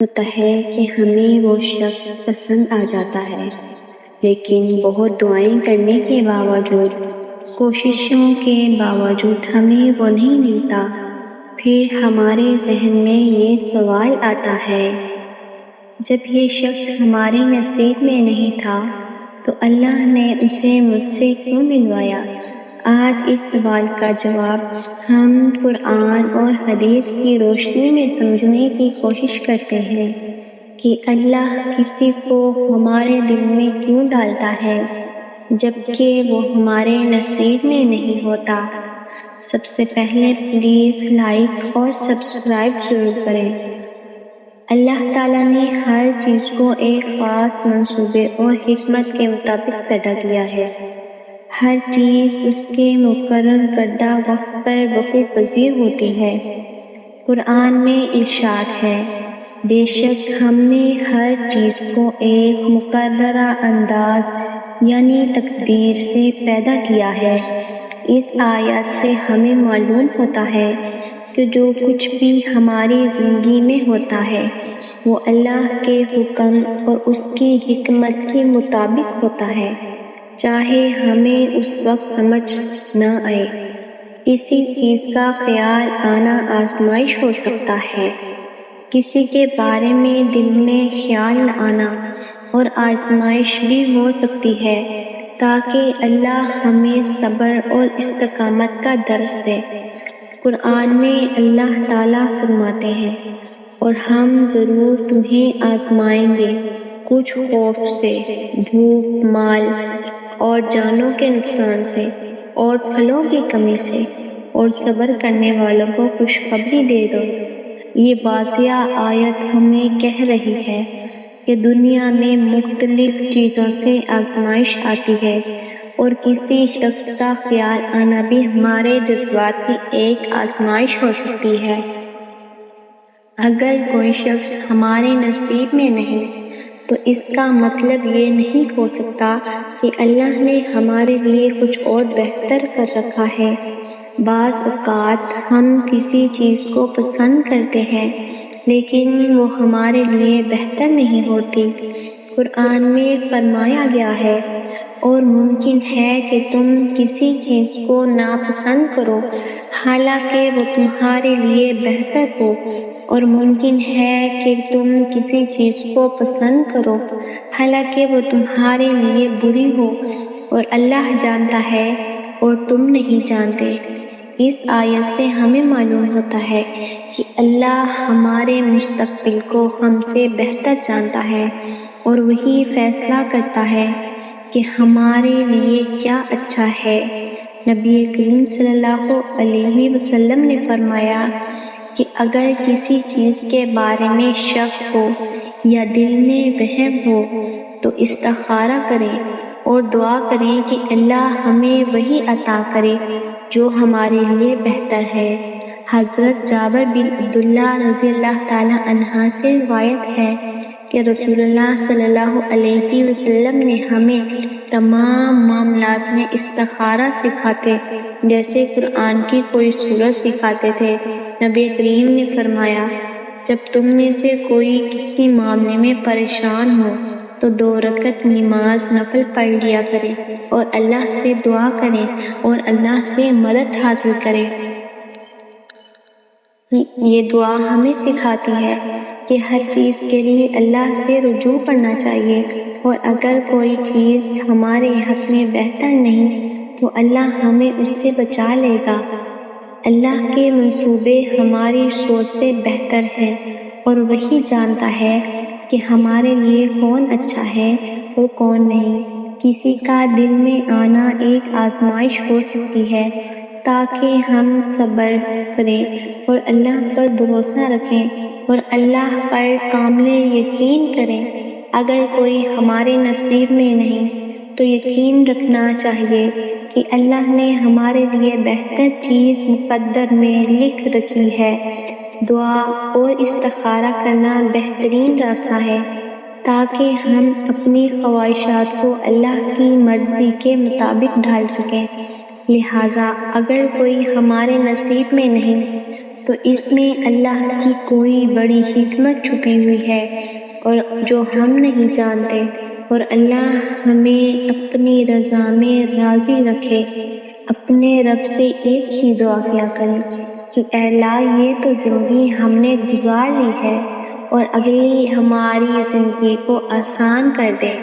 ہوتا ہے کہ ہمیں وہ شخص پسند آ جاتا ہے، لیکن بہت دعائیں کرنے کے باوجود، کوششوں کے باوجود ہمیں وہ نہیں ملتا۔ پھر ہمارے ذہن میں یہ سوال آتا ہے، جب یہ شخص ہمارے نصیب میں نہیں تھا تو اللہ نے اسے مجھ سے کیوں ملوایا؟ آج اس سوال کا جواب ہم قرآن اور حدیث کی روشنی میں سمجھنے کی کوشش کرتے ہیں کہ اللہ کسی کو ہمارے دل میں کیوں ڈالتا ہے جبکہ وہ ہمارے نصیب میں نہیں ہوتا۔ سب سے پہلے پلیز لائک اور سبسکرائب ضرور کریں۔ اللہ تعالیٰ نے ہر چیز کو ایک خاص منصوبے اور حکمت کے مطابق پیدا کیا ہے۔ ہر چیز اس کے مقرر کردہ وقت پر وقوع پذیر ہوتی ہے۔ قرآن میں ارشاد ہے، بے شک ہم نے ہر چیز کو ایک مقررہ انداز یعنی تقدیر سے پیدا کیا ہے۔ اس آیت سے ہمیں معلوم ہوتا ہے کہ جو کچھ بھی ہماری زندگی میں ہوتا ہے وہ اللہ کے حکم اور اس کی حکمت کے مطابق ہوتا ہے، چاہے ہمیں اس وقت سمجھ نہ آئے۔ کسی چیز کا خیال آنا آزمائش ہو سکتا ہے، کسی کے بارے میں دل میں خیال نہ آنا اور آزمائش بھی ہو سکتی ہے، تاکہ اللہ ہمیں صبر اور استقامت کا درس دے۔ قرآن میں اللہ تعالیٰ فرماتے ہیں، اور ہم ضرور تمہیں آزمائیں گے، کچھ خوف سے، بھوک، مال اور جانوں کے نقصان سے، اور پھلوں کی کمی سے، اور صبر کرنے والوں کو خوشخبری دے دو۔ یہ واضح آیت ہمیں کہہ رہی ہے کہ دنیا میں مختلف چیزوں سے آزمائش آتی ہے، اور کسی شخص کا خیال آنا بھی ہمارے جذبات کی ایک آزمائش ہو سکتی ہے۔ اگر کوئی شخص ہمارے نصیب میں نہیں تو اس کا مطلب یہ نہیں ہو سکتا کہ اللہ نے ہمارے لیے کچھ اور بہتر کر رکھا ہے۔ بعض اوقات ہم کسی چیز کو پسند کرتے ہیں لیکن وہ ہمارے لیے بہتر نہیں ہوتی۔ قرآن میں فرمایا گیا ہے، اور ممکن ہے کہ تم کسی چیز کو ناپسند کرو حالانکہ وہ تمہارے لیے بہتر ہو، اور ممکن ہے کہ تم کسی چیز کو پسند کرو حالانکہ وہ تمہارے لیے بری ہو، اور اللہ جانتا ہے اور تم نہیں جانتے۔ اس آیت سے ہمیں معلوم ہوتا ہے کہ اللہ ہمارے مستقبل کو ہم سے بہتر جانتا ہے، اور وہی فیصلہ کرتا ہے کہ ہمارے لیے کیا اچھا ہے۔ نبی کریم صلی اللہ علیہ وسلم نے فرمایا کہ اگر کسی چیز کے بارے میں شک ہو یا دل میں وہم ہو تو استخارہ کریں اور دعا کریں کہ اللہ ہمیں وہی عطا کرے جو ہمارے لیے بہتر ہے۔ حضرت جابر بن عبداللہ رضی اللہ تعالیٰ عنہ سے روایت ہے کہ رسول اللہ صلی اللہ علیہ وسلم نے ہمیں تمام معاملات میں استخارہ سکھاتے جیسے قرآن کی کوئی سورت سکھاتے تھے۔ نبی کریم نے فرمایا، جب تم میں سے کوئی کسی معاملے میں پریشان ہو تو 2 رکعت نماز نفل پڑھ لیا کرے اور اللہ سے دعا کریں اور اللہ سے مدد حاصل کریں۔ یہ دعا ہمیں سکھاتی ہے کہ ہر چیز کے لیے اللہ سے رجوع کرنا چاہیے، اور اگر کوئی چیز ہمارے حق میں بہتر نہیں تو اللہ ہمیں اس سے بچا لے گا۔ اللہ کے منصوبے ہماری سوچ سے بہتر ہیں، اور وہی جانتا ہے کہ ہمارے لیے کون اچھا ہے اور کون نہیں۔ کسی کا دل میں آنا ایک آزمائش ہو سکتی ہے تاکہ ہم صبر کریں اور اللہ پر بھروسہ رکھیں اور اللہ پر کامل یقین کریں۔ اگر کوئی ہمارے نصیب میں نہیں تو یقین رکھنا چاہیے کہ اللہ نے ہمارے لیے بہتر چیز مقدر میں لکھ رکھی ہے۔ دعا اور استخارہ کرنا بہترین راستہ ہے تاکہ ہم اپنی خواہشات کو اللہ کی مرضی کے مطابق ڈھال سکیں۔ لہٰذا اگر کوئی ہمارے نصیب میں نہیں تو اس میں اللہ کی کوئی بڑی حکمت چھپی ہوئی ہے اور جو ہم نہیں جانتے، اور اللہ ہمیں اپنی رضا میں راضی رکھے۔ اپنے رب سے ایک ہی دعا کیا کریں کہ اے اللہ یہ تو زندگی ہم نے گزار لی ہے اور اگلی ہماری زندگی کو آسان کر دے۔